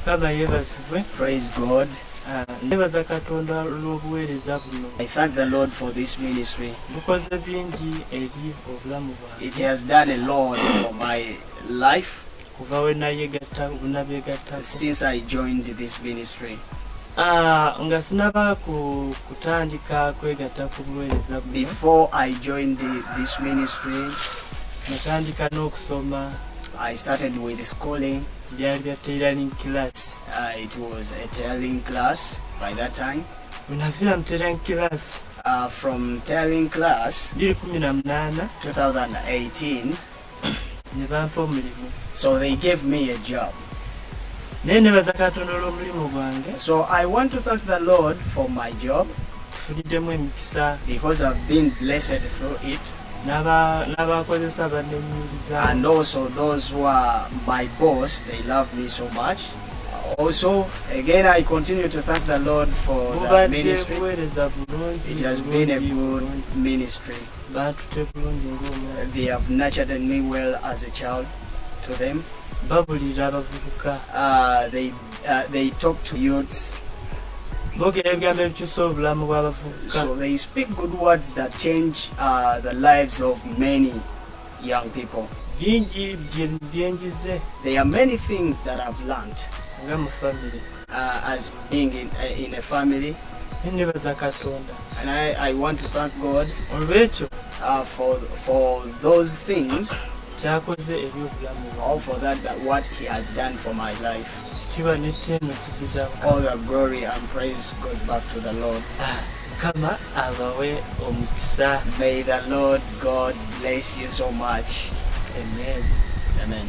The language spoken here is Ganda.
Kama yebazibwe. Praise God. Nebaza Katonda olw'obuweereza buno. I thank the Lord for this ministry. Bukoze bingi eri obulamu bwange. It has done a lot for my life Kuva we nabegatta since I joined this ministry. Nga sinaba kutandika kwegatta ku buweereza buno. Before I joined this ministry, natandika n'okusoma. I started with schooling. Byali bya tailoring class. It was a tailoring class by that time. Unavira mu tailoring class. From tailoring class, 2018, 2018, so they gave me a job. So I want to thank the Lord for my job because I've been blessed through it. And also those who are my boss, they love me so much. Also, again, I continue to thank the Lord for the ministry. It has been a good ministry. They have nurtured me well as a child to them. They talk to youths. So they speak good words that change the lives of many young people. There are many things that I've learned as being in a family. And I want to thank God for those things, all for that what He has done for my life. All the glory and praise goes back to the Lord. May the Lord God bless you so much. Amen. Amen.